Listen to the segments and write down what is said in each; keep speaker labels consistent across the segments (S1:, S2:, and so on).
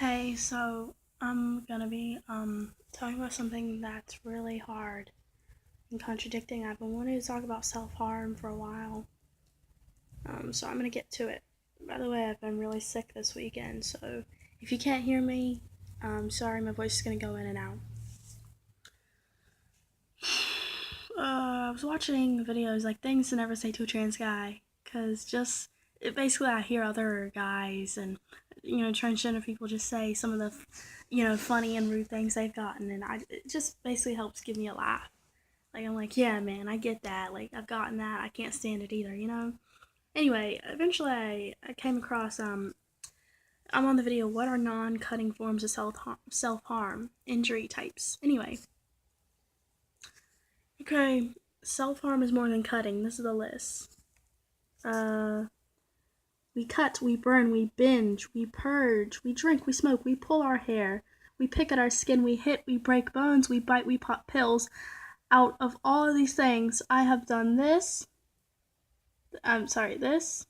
S1: Hey, so I'm gonna be talking about something that's really hard and contradicting. I've been wanting to talk about self-harm for a while. So I'm gonna get to it. By the way, I've been really sick this weekend, so if you can't hear me, sorry, my voice is gonna go in and out. I was watching videos like things to never say to a trans guy, cause basically I hear other guys and transgender people just say some of the funny and rude things they've gotten, and it just basically helps give me a laugh. Like I'm like, yeah, man, I get that. Like I've gotten that. I can't stand it either. Anyway, eventually I came across I'm on the video. What are non-cutting forms of self-harm injury types? Anyway, okay, self-harm is more than cutting. This is the list. We cut, we burn, we binge, we purge, we drink, we smoke, we pull our hair, we pick at our skin, we hit, we break bones, we bite, we pop pills. Out of all of these things, I have done this. This.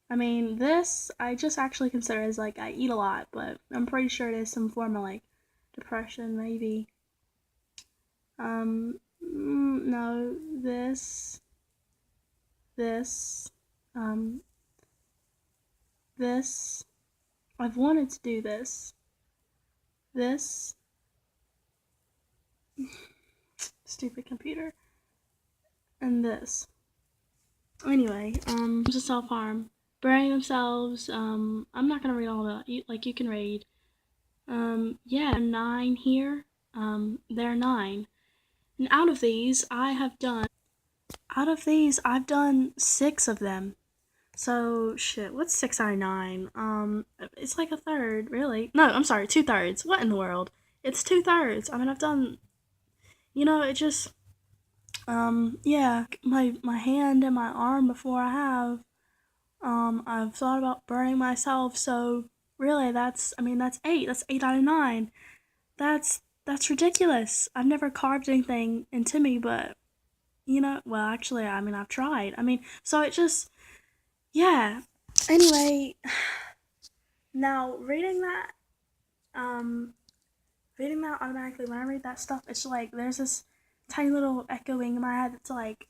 S1: This I just actually consider as like I eat a lot, but I'm pretty sure it is some form of like depression, maybe. No, this, um, this. I've wanted to do this. This. Stupid computer. And this. Anyway, just self-harm. Burning themselves, I'm not gonna read all of it. You can read. Yeah, 9 here. There are 9. And I've done 6 of them. So, shit, what's 6 out of 9? It's like a third, really. No, I'm sorry, 2/3. What in the world? It's 2/3. I've done, it just, yeah, my hand and my arm before I have. I've thought about burning myself, so really that's 8. That's 8 out of 9. That's ridiculous. I've never carved anything into me, but well, actually, I've tried. So it just, yeah. Anyway, now um, reading that automatically, when I read that stuff, it's like there's this tiny little echoing in my head that's like,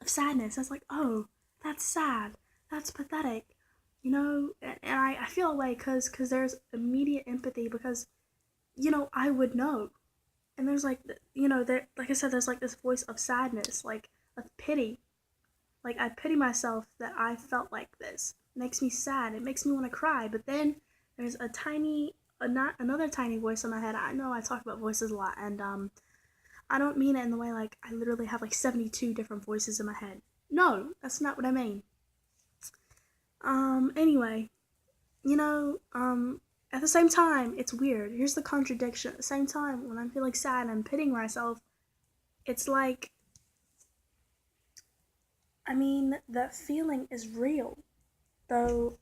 S1: of sadness. It's like, oh, that's sad. That's pathetic. And I feel away because there's immediate empathy because, I would know. And there's like, like I said, there's like this voice of sadness, like of pity. Like I pity myself that I felt like this. It makes me sad. It makes me want to cry. But then there's not another tiny voice in my head. I know I talk about voices a lot, and I don't mean it in the way like I literally have like 72 different voices in my head. No, that's not what I mean. Anyway, at the same time, it's weird. Here's the contradiction. At the same time, when I'm feeling sad and I'm pitying myself, it's like, that feeling is real. Though,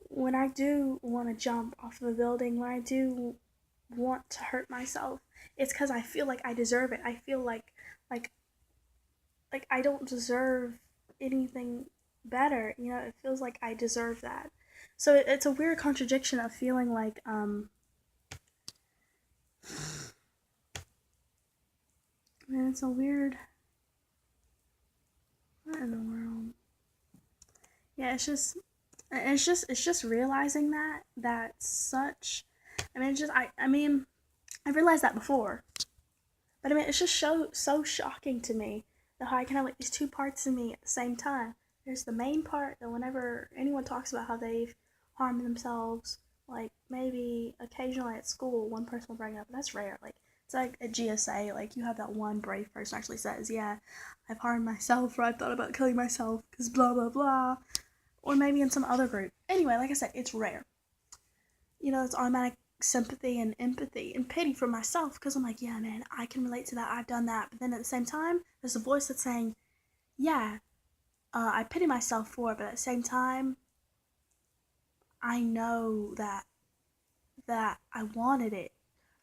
S1: when I do want to jump off of a building, when I do want to hurt myself, it's because I feel like I deserve it. I feel like, I don't deserve anything better. It feels like I deserve that. So it's a weird contradiction of feeling like, man, it's a weird, what in the world? Yeah, it's just realizing that's such, I've realized that before, but it's just so shocking to me that how I can have like these two parts of me at the same time. There's the main part that whenever anyone talks about how they've harmed themselves, like maybe occasionally at school, one person will bring it up, but that's rare. Like it's like a GSA, like you have that one brave person actually says, yeah, I've harmed myself, or I've thought about killing myself because blah blah blah, or maybe in some other group. Anyway, like I said, it's rare. It's automatic sympathy and empathy and pity for myself because I'm like, yeah, man, I can relate to that. I've done that. But then at the same time, there's a voice that's saying, yeah, I pity myself for it, but at the same time, I know that I wanted it,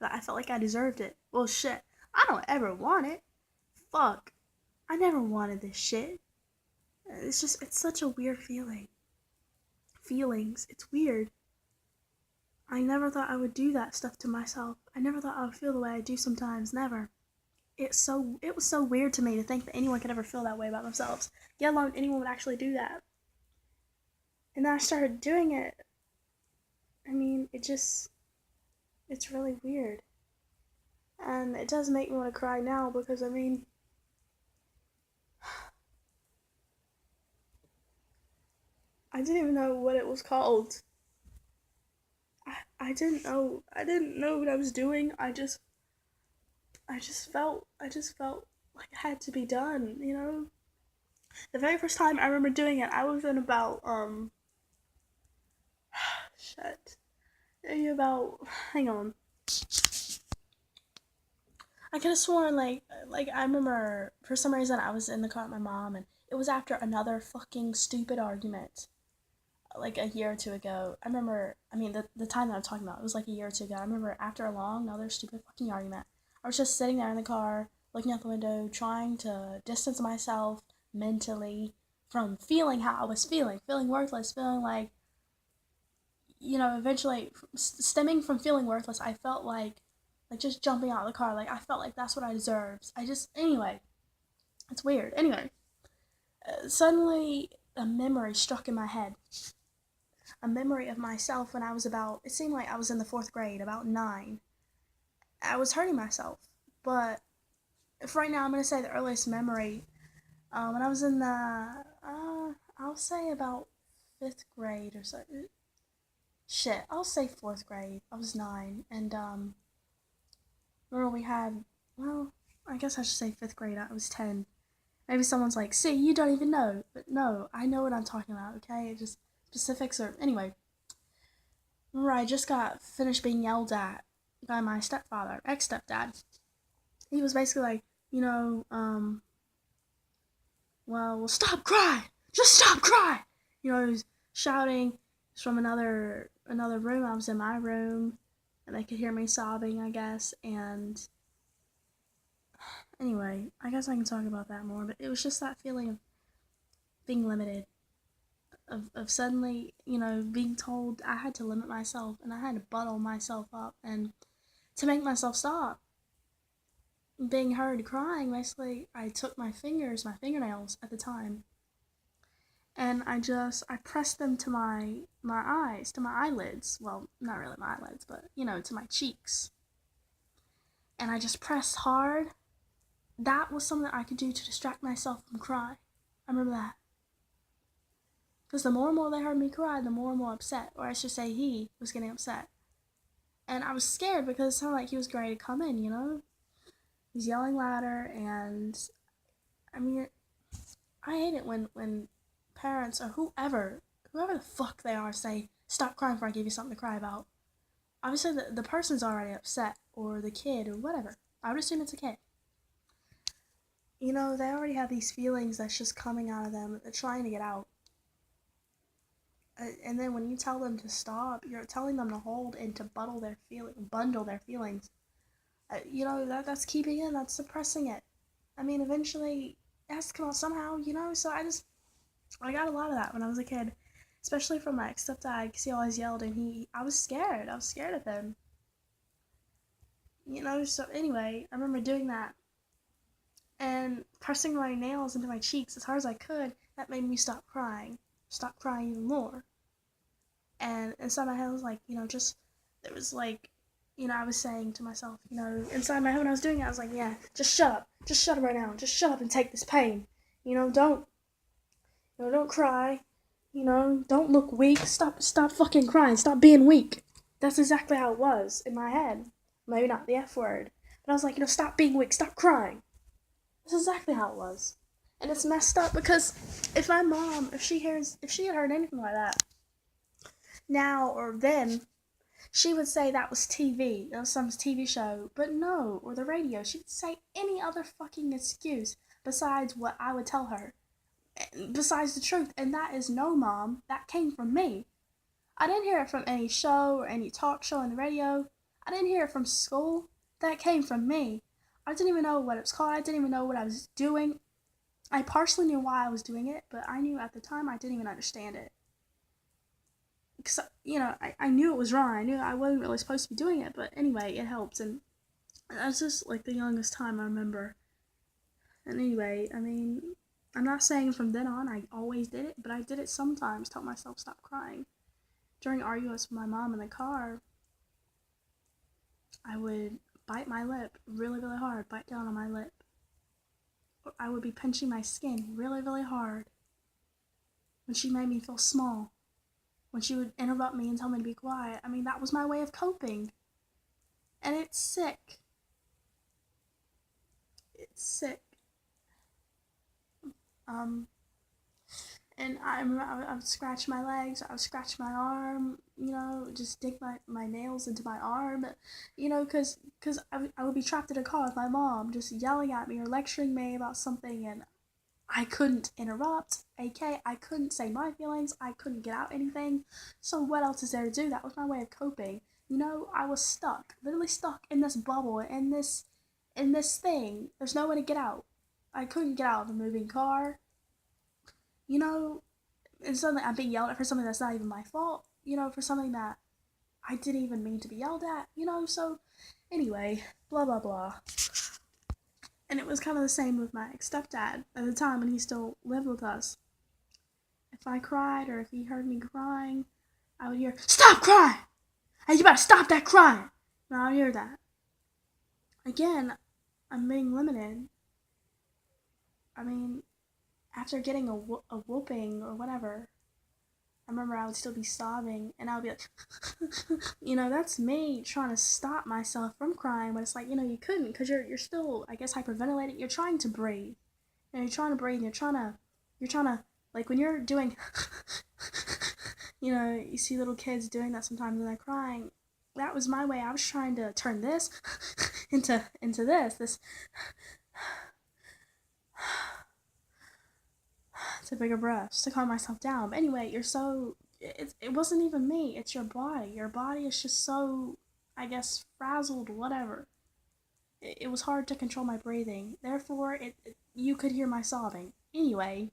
S1: that I felt like I deserved it. Well, shit, I don't ever want it. Fuck, I never wanted this shit. It's such a weird feeling. feelings. It's weird. I never thought I would do that stuff to myself. I never thought I would feel the way I do sometimes. Never. It was so weird to me to think that anyone could ever feel that way about themselves, let alone anyone would actually do that. And then I started doing it. I mean, it's really weird. And it does make me want to cry now because, I mean, I didn't even know what it was called. I didn't know. I didn't know what I was doing. I just felt like it had to be done, you know? The very first time I remember doing it, I was in about, shit. Maybe about, hang on. I could have sworn, I remember, for some reason, I was in the car with my mom, and it was after another fucking stupid argument, like a year or two ago. I remember, I mean, the time that I'm talking about, it was like a year or two ago. I remember after a long, another stupid fucking argument, I was just sitting there in the car, looking out the window, trying to distance myself mentally from feeling how I was feeling worthless, feeling like, eventually, stemming from feeling worthless, I felt like just jumping out of the car. Like, I felt like that's what I deserved. Anyway, it's weird. Anyway, suddenly a memory struck in my head. A memory of myself when I was it seemed like I was in the 4th grade, about 9. I was hurting myself. But if right now I'm going to say the earliest memory, when I was in I'll say about 5th grade or so. Shit, I'll say 4th grade. I was 9, and, remember we had, well, I guess I should say 5th grade. I was 10. Maybe someone's like, see, you don't even know. But no, I know what I'm talking about, okay? Just specifics or, anyway. Remember, I just got finished being yelled at by my stepfather, ex-stepdad. He was basically like, well, stop crying! Just stop crying! He was shouting from another room. I was in my room, and they could hear me sobbing, I guess, and anyway, I guess I can talk about that more, but it was just that feeling of being limited, of suddenly, being told I had to limit myself, and I had to bottle myself up, and to make myself stop being heard crying, basically, I took my fingernails at the time, and I pressed them to my eyes, to my eyelids. Well, not really my eyelids, but, to my cheeks. And I just pressed hard. That was something I could do to distract myself from crying. I remember that. Because the more and more they heard me cry, the more and more upset. Or I should say he was getting upset. And I was scared because it sounded like he was ready to come in, He was yelling louder, and, I mean, I hate it when parents or whoever the fuck they are say, stop crying before I give you something to cry about. Obviously, the person's already upset, or the kid, or whatever. I would assume it's a kid. They already have these feelings that's just coming out of them that they're trying to get out. And then when you tell them to stop, you're telling them to hold and to bundle their feelings. That's keeping in, that's suppressing it. I mean, eventually, it has to come out somehow, So I got a lot of that when I was a kid, especially from my ex-stepdad, because he always yelled, and I was scared. I was scared of him. So anyway, I remember doing that, and pressing my nails into my cheeks as hard as I could. That made me stop crying even more. And inside my head, I was like, there was like, I was saying to myself, inside my head when I was doing it, I was like, yeah, just shut up right now, just shut up and take this pain, don't cry, don't look weak, stop fucking crying, stop being weak. That's exactly how it was in my head. Maybe not the F word, but I was like, stop being weak, stop crying. That's exactly how it was. And it's messed up because if my mom, if she had heard anything like that, now or then, she would say that was TV, that was some TV show, but no, or the radio. She would say any other fucking excuse besides what I would tell her, besides the truth, and that is no, Mom, that came from me. I didn't hear it from any show or any talk show on the radio. I didn't hear it from school. That came from me. I didn't even know what it was called. I didn't even know what I was doing. I partially knew why I was doing it, but I knew at the time I didn't even understand it. because, I knew it was wrong. I knew I wasn't really supposed to be doing it, but anyway, it helped. And that's just like the youngest time I remember. And anyway, I mean, I'm not saying from then on I always did it, but I did it sometimes, tell myself stop crying. During arguments with my mom in the car, I would bite my lip really, really hard, bite down on my lip. Or I would be pinching my skin really, really hard. When she made me feel small, when she would interrupt me and tell me to be quiet, I mean, that was my way of coping. And it's sick. It's sick. And I remember I would scratch my legs, I would scratch my arm, just dig my nails into my arm, because I would be trapped in a car with my mom just yelling at me or lecturing me about something, and I couldn't interrupt, aka I couldn't say my feelings, I couldn't get out anything, so what else is there to do? That was my way of coping. I was stuck, literally stuck in this bubble, in this thing. There's no way to get out. I couldn't get out of a moving car. And suddenly I'm being yelled at for something that's not even my fault, for something that I didn't even mean to be yelled at, so anyway, blah blah blah. And it was kind of the same with my stepdad at the time when he still lived with us. If I cried or if he heard me crying, I would hear, "Stop crying! Hey, you better stop that crying!" And I would hear that. Again, I'm being limited. I mean, after getting a whooping or whatever, I remember I would still be sobbing, and I would be like, that's me trying to stop myself from crying, but it's like, you couldn't, because you're still, I guess, hyperventilating. You're trying to breathe. You're trying to breathe, you're trying to, like, when you're doing, you see little kids doing that sometimes when they're crying. That was my way. I was trying to turn this into this to bigger breaths to calm myself down. But anyway, it wasn't even me, it's your body. Your body is just so, I guess, frazzled, whatever. It was hard to control my breathing. Therefore, you could hear my sobbing. Anyway,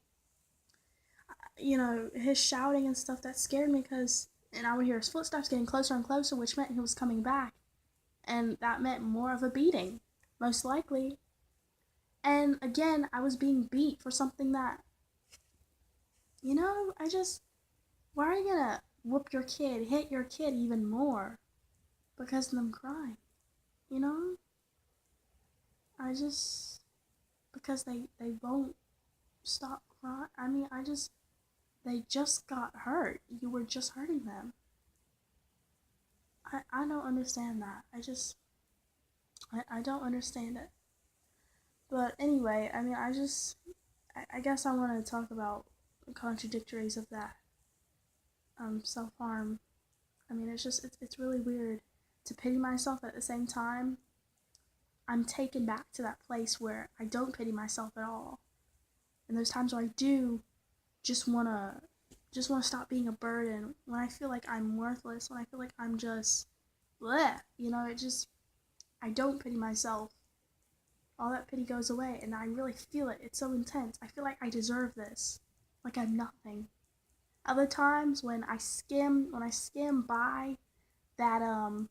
S1: his shouting and stuff, that scared me and I would hear his footsteps getting closer and closer, which meant he was coming back. And that meant more of a beating, most likely. And again, I was being beat for something that, why are you gonna whoop your kid, hit your kid even more because of them crying? Because they won't stop crying. I mean, they just got hurt. You were just hurting them. I don't understand that. I don't understand it. But anyway, I mean, I guess I want to talk about the contradictories of that. Self-harm. I mean, it's really weird to pity myself at the same time. I'm taken back to that place where I don't pity myself at all. And there's times where I do just wanna stop being a burden, when I feel like I'm worthless, when I feel like I'm just bleh, I don't pity myself. All that pity goes away, and I really feel it. It's so intense. I feel like I deserve this. Like I'm nothing. Other times when I skim by that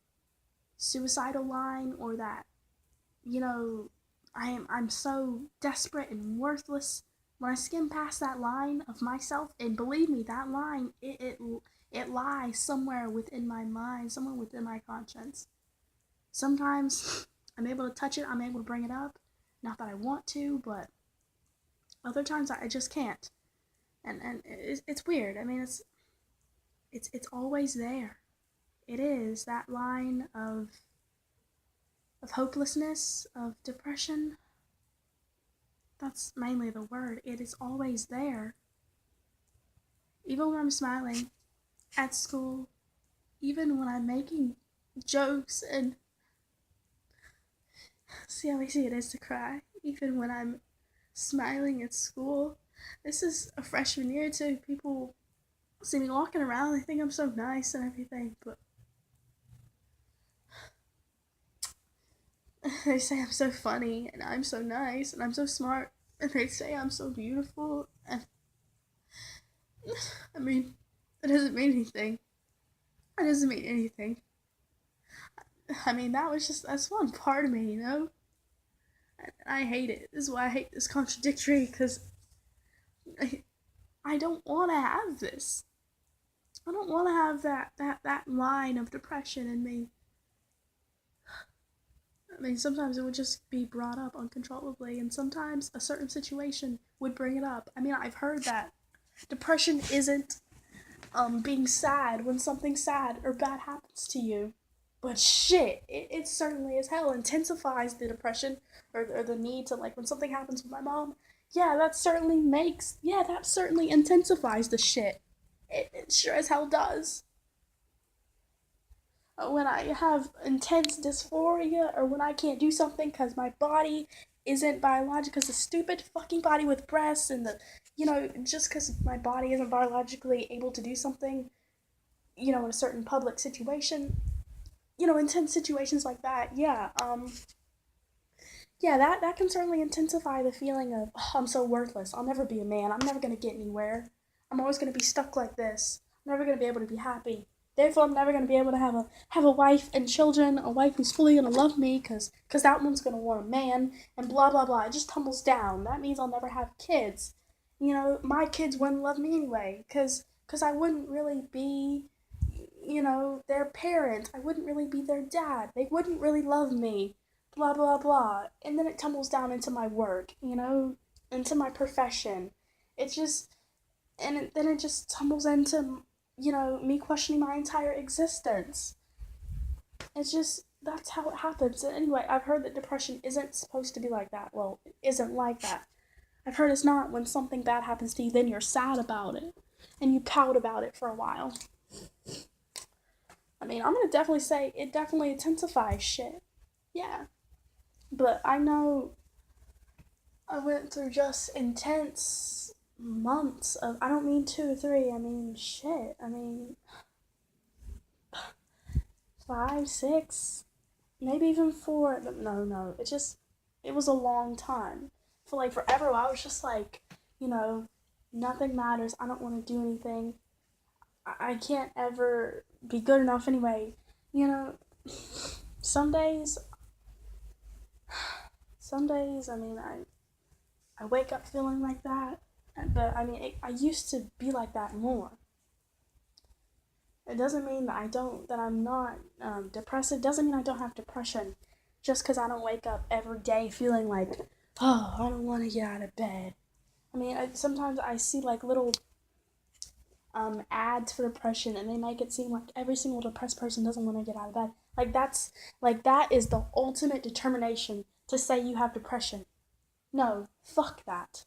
S1: suicidal line, or that, I'm so desperate and worthless. When I skim past that line of myself, and believe me, that line, it lies somewhere within my mind, somewhere within my conscience. Sometimes I'm able to touch it, I'm able to bring it up. Not that I want to, but other times I just can't. And it's weird. I mean, it's always there. It is that line of hopelessness, of depression. That's mainly the word. It is always there. Even when I'm smiling at school, even when I'm making jokes and see how easy it is to cry, even when I'm smiling at school. This is a freshman year too. People see me walking around, they think I'm so nice and everything, but they say I'm so funny and I'm so nice and I'm so smart, and they say I'm so beautiful, and I mean, it doesn't mean anything. That doesn't mean anything. I mean, that's one part of me, I hate it. This is why I hate this contradictory, because I, I don't want to have this. I don't want to have that line of depression in me. I mean, sometimes it would just be brought up uncontrollably, and sometimes a certain situation would bring it up. I mean, I've heard that depression isn't being sad when something sad or bad happens to you. But shit, it certainly as hell intensifies the depression or the need to, like, when something happens with my mom, that certainly intensifies the shit. It sure as hell does. When I have intense dysphoria or when I can't do something because my body isn't biological, because the stupid fucking body with breasts and just because my body isn't biologically able to do something, in a certain public situation, intense situations like that, that can certainly intensify the feeling of, oh, I'm so worthless. I'll never be a man. I'm never gonna get anywhere. I'm always gonna be stuck like this. I'm never gonna be able to be happy. Therefore, I'm never gonna be able to have a wife and children. A wife who's fully gonna love me, cause that one's gonna want a man, and blah blah blah. It just tumbles down. That means I'll never have kids. My kids wouldn't love me anyway, cause I wouldn't really be, their parent. I wouldn't really be their dad. They wouldn't really love me, blah blah blah. And then it tumbles down into my work, into my profession. It's just then it just tumbles into, me questioning my entire existence. It's just that's how it happens. And anyway, I've heard that depression isn't supposed to be like that. Well, it isn't like that. I've heard it's not. When something bad happens to you, then you're sad about it and you pout about it for a while. I mean, I'm gonna definitely say it definitely intensifies shit. Yeah. But I know I went through just intense months of, I don't mean 2 or 3, I mean shit. I mean 5, 6, maybe even 4. No. It was a long time. For like forever, I was just like, you know, nothing matters. I don't want to do anything. I can't ever be good enough anyway. You know, some days, I mean, I wake up feeling like that, but I mean, I used to be like that more. It doesn't mean that I'm not depressed. It doesn't mean I don't have depression. Just because I don't wake up every day feeling like, oh, I don't want to get out of bed. I mean, sometimes I see like little ads for depression, and they make it seem like every single depressed person doesn't want to get out of bed. That is the ultimate determination to say you have depression. No, fuck that.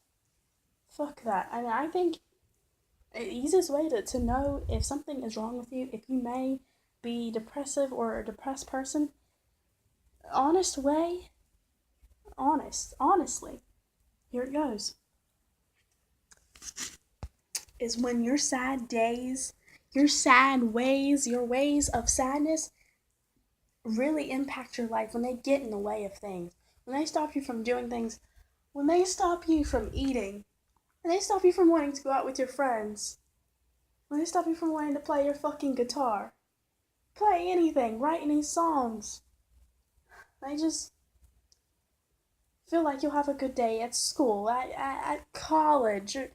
S1: Fuck that. I mean, I think the easiest way to know if something is wrong with you, if you may be depressive or a depressed person, honest way, honestly, here it goes, is when your sad days, your sad ways, your ways of sadness really impact your life, when they get in the way of things, when they stop you from doing things, when they stop you from eating, when they stop you from wanting to go out with your friends, when they stop you from wanting to play your fucking guitar, play anything, write any songs. They just feel like you'll have a good day at school, at college, or,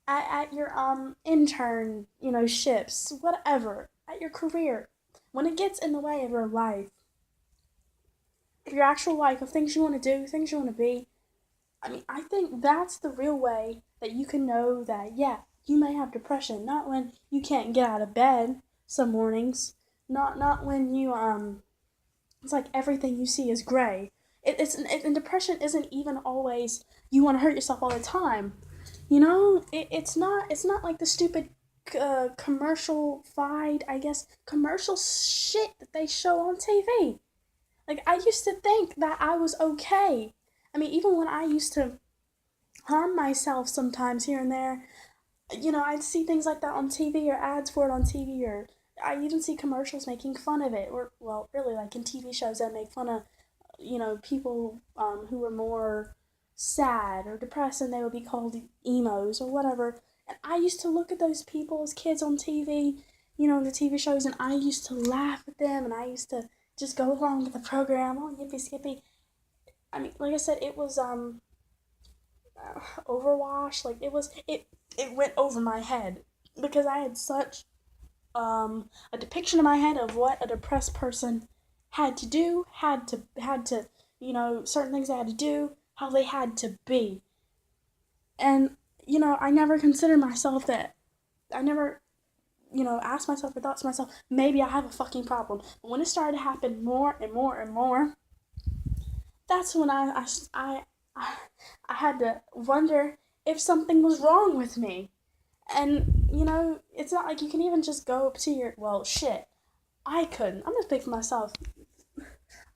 S1: at your intern, ships, whatever, at your career. When it gets in the way of your life, of your actual life, of things you want to do, things you want to be, I mean, I think that's the real way that you can know that, yeah, you may have depression. Not when you can't get out of bed some mornings. Not when it's like everything you see is gray. And depression isn't even always you want to hurt yourself all the time. It's not like the stupid commercial-fied, I guess, commercial shit that they show on TV. Like, I used to think that I was okay. I mean, even when I used to harm myself sometimes here and there, I'd see things like that on TV or ads for it on TV, or I even see commercials making fun of it, or, well, really, like in TV shows that make fun of, people who were more sad or depressed, and they would be called emos or whatever. And I used to look at those people as kids on TV, the TV shows, and I used to laugh at them, and I used to just go along with the program. Oh, yippee skippy. I mean, like I said, it was overwash. Like it went over my head because I had such a depiction in my head of what a depressed person had to do, had to certain things they had to do, how they had to be. And I never considered myself that. I never asked myself or thought to myself, maybe I have a fucking problem. But when it started to happen more and more and more, that's when I had to wonder if something was wrong with me. And, it's not like you can even just go up to your, well, shit. I couldn't. I'm gonna speak for myself.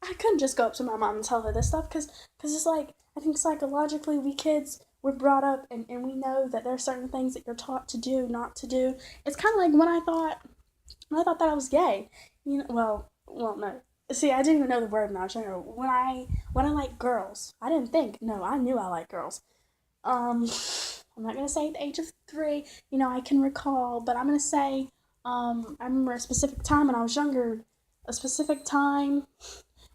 S1: I couldn't just go up to my mom and tell her this stuff because it's like, I think psychologically we kids, we're brought up and we know that there are certain things that you're taught to do, not to do. It's kind of like when I thought that I was gay. No. See, I didn't even know the word when I was younger. When I liked girls, I didn't think. No, I knew I liked girls. I'm not gonna say at the age of 3. I can recall, but I'm gonna say, I remember a specific time when I was younger, a specific time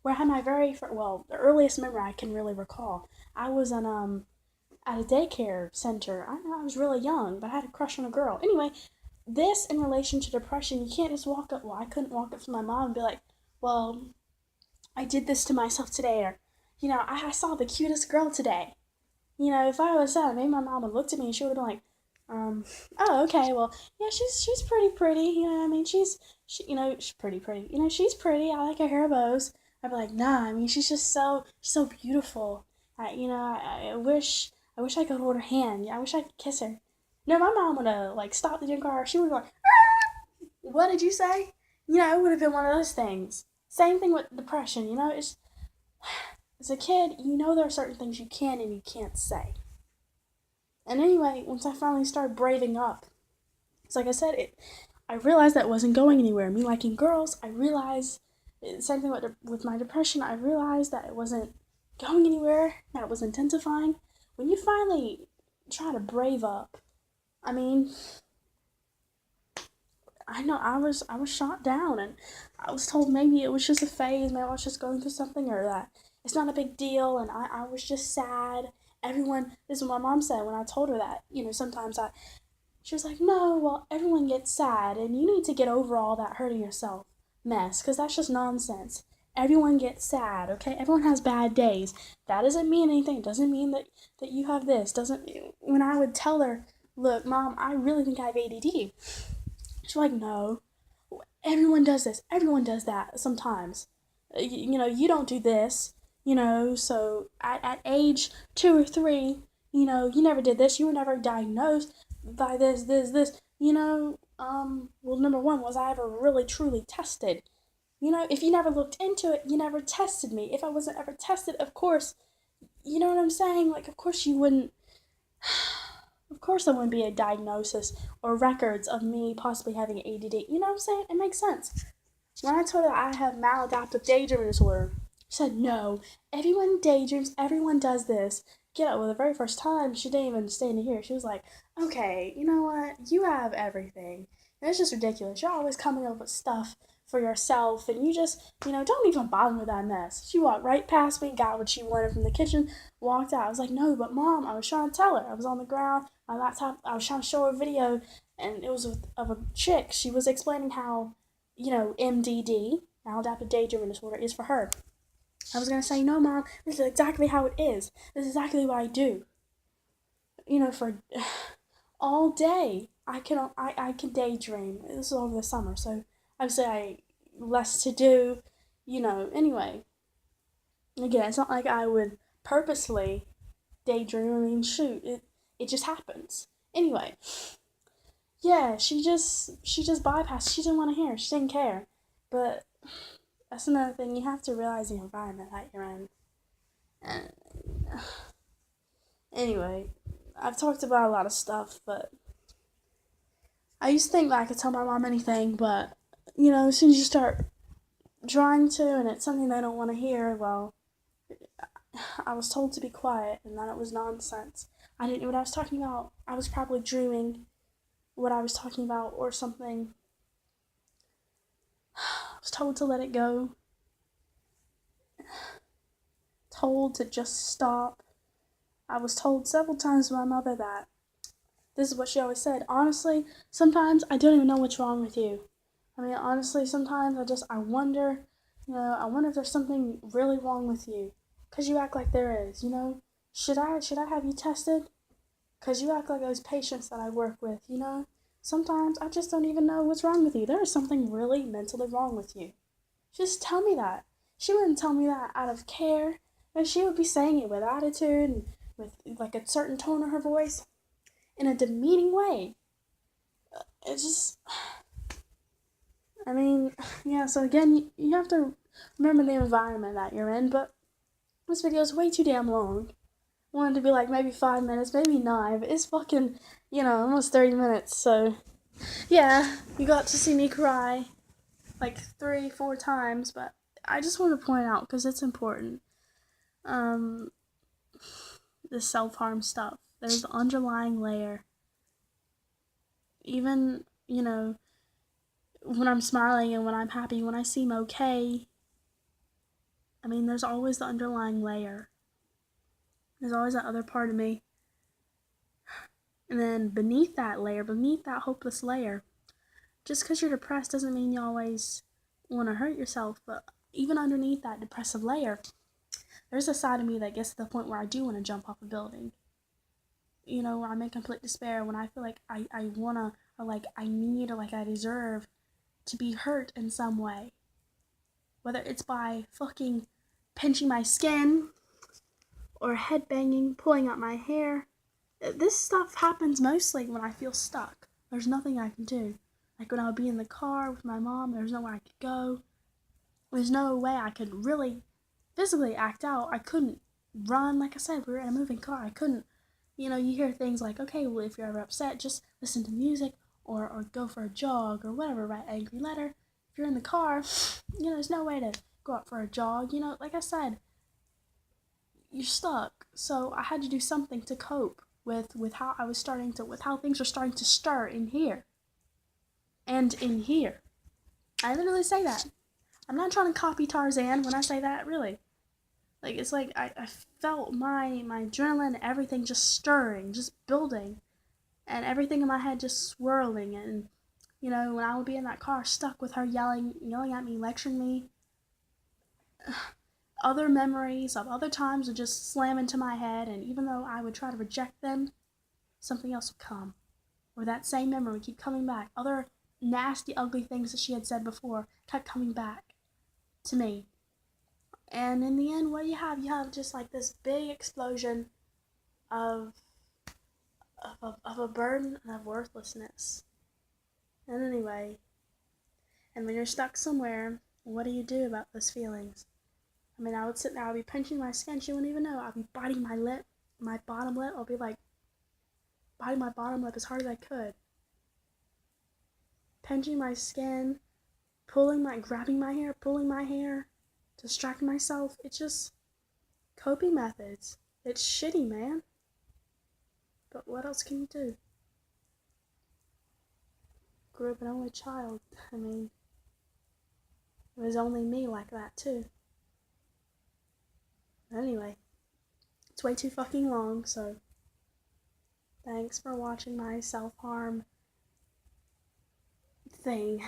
S1: where I had my the earliest memory I can really recall. I was at a daycare center. I was really young, but I had a crush on a girl. Anyway, this in relation to depression, you can't just walk up. Well, I couldn't walk up to my mom and be like, well, I did this to myself today, or, I saw the cutest girl today. If I was sad, maybe my mom would look at me and she would have been like, oh, okay, well, yeah, she's pretty, I mean, she's pretty. She's pretty, I like her hair bows. I'd be like, nah, I mean, she's just so beautiful. I wish I could hold her hand. Yeah, I wish I could kiss her. No, my mom would have, like, stopped the damn car. She would be like, ah! What did you say? It would have been one of those things. Same thing with depression, it's, as a kid, there are certain things you can and you can't say. And anyway, once I finally started braving up, it's like I said, I realized that it wasn't going anywhere. Me liking girls, I realized, same thing with my depression, I realized that it wasn't going anywhere, that it was intensifying. When you finally try to brave up, I mean, I know I was shot down, and I was told maybe it was just a phase, maybe I was just going through something, or that it's not a big deal, and I was just sad. This is what my mom said when I told her that, sometimes she was like, no, well, everyone gets sad, and you need to get over all that hurting yourself mess, because that's just nonsense. Everyone gets sad, okay? Everyone has bad days. That doesn't mean anything. It doesn't mean that you have this. When I would tell her, look, Mom, I really think I have ADD. She's like, no, everyone does this. Everyone does that sometimes. You don't do this, so at age 2 or 3, you never did this. You were never diagnosed by this. Well, number one, was I ever really truly tested? If you never looked into it, you never tested me. If I wasn't ever tested, of course, you know what I'm saying? Like, of course you wouldn't, of course there wouldn't be a diagnosis or records of me possibly having ADD. You know what I'm saying? It makes sense. When I told her I have maladaptive daydreaming disorder, she said, no, everyone daydreams, everyone does this. The very first time, she didn't even stay in here. She was like, okay, you know what? You have everything. And it's just ridiculous. You're always coming up with stuff for yourself, and you just, don't even bother with that mess. She walked right past me, got what she wanted from the kitchen, walked out. I was like, no, but Mom, I was trying to tell her. I was on the ground, my laptop, I was trying to show her a video, and it was of a chick. She was explaining how, MDD, maladaptive daydreaming disorder, is for her. I was going to say, no, Mom, this is exactly how it is. This is exactly what I do. For all day, I can daydream. This is over the summer, so obviously I less to do, anyway. Again, it's not like I would purposely daydream. I mean, shoot, it just happens. Anyway, yeah, she just bypassed. She didn't want to hear. She didn't care. But that's another thing. You have to realize the environment that you're in. And anyway, I've talked about a lot of stuff, but I used to think that I could tell my mom anything, but, as soon as you start trying to, and it's something they don't want to hear, well, I was told to be quiet, and that it was nonsense. I didn't know what I was talking about. I was probably dreaming what I was talking about or something. was told to let it go. Told to just stop. I was told several times by my mother that this is what she always said. Honestly, sometimes I don't even know what's wrong with you. I mean, honestly, sometimes I wonder, I wonder if there's something really wrong with you. 'Cause you act like there is, Should I have you tested? 'Cause you act like those patients that I work with, Sometimes I just don't even know what's wrong with you. There is something really mentally wrong with you. Just tell me that. She wouldn't tell me that out of care. And she would be saying it with attitude and with like a certain tone in her voice in a demeaning way. It's just, I mean, yeah, so again, you have to remember the environment that you're in, but this video is way too damn long. I wanted to be like maybe 5 minutes, maybe 9, but it's fucking, almost 30 minutes, so yeah, you got to see me cry like 3-4 times, but I just want to point out, because it's important, the self-harm stuff. There's the underlying layer. Even, when I'm smiling and when I'm happy, when I seem okay, I mean, there's always the underlying layer. There's always that other part of me. And then beneath that layer, beneath that hopeless layer, just because you're depressed doesn't mean you always want to hurt yourself, but even underneath that depressive layer, there's a side of me that gets to the point where I do want to jump off a building. When I'm in complete despair, when I feel like I wanna, or like I need, or like I deserve to be hurt in some way. Whether it's by fucking pinching my skin, or headbanging, pulling out my hair. This stuff happens mostly when I feel stuck. There's nothing I can do. Like when I would be in the car with my mom, there's nowhere I could go. There's no way I could really physically act out. I couldn't run. Like I said, we were in a moving car. I couldn't, you hear things like, okay, well, if you're ever upset, just listen to music or go for a jog or whatever, write an angry letter. If you're in the car, there's no way to go out for a jog. Like I said, you're stuck. So I had to do something to cope with how things were starting to stir in here. And in here. I literally say that. I'm not trying to copy Tarzan when I say that, really. Like, it's like I felt my adrenaline, everything just stirring, just building, and everything in my head just swirling. And, when I would be in that car stuck with her yelling at me, lecturing me, other memories of other times would just slam into my head, and even though I would try to reject them, something else would come. Or that same memory would keep coming back. Other nasty, ugly things that she had said before kept coming back to me. And in the end, what do you have? You have just like this big explosion of a burden and of worthlessness. And anyway, and when you're stuck somewhere, what do you do about those feelings? I mean, I would sit there, I'd be pinching my skin, she wouldn't even know. I'd be biting my lip, my bottom lip. I'll be like, biting my bottom lip as hard as I could. Pinching my skin, grabbing my hair, pulling my hair, distracting myself. It's just coping methods. It's shitty, man. But what else can you do? Grew up an only child. I mean, it was only me like that, too. Anyway, it's way too fucking long, so thanks for watching my self-harm thing.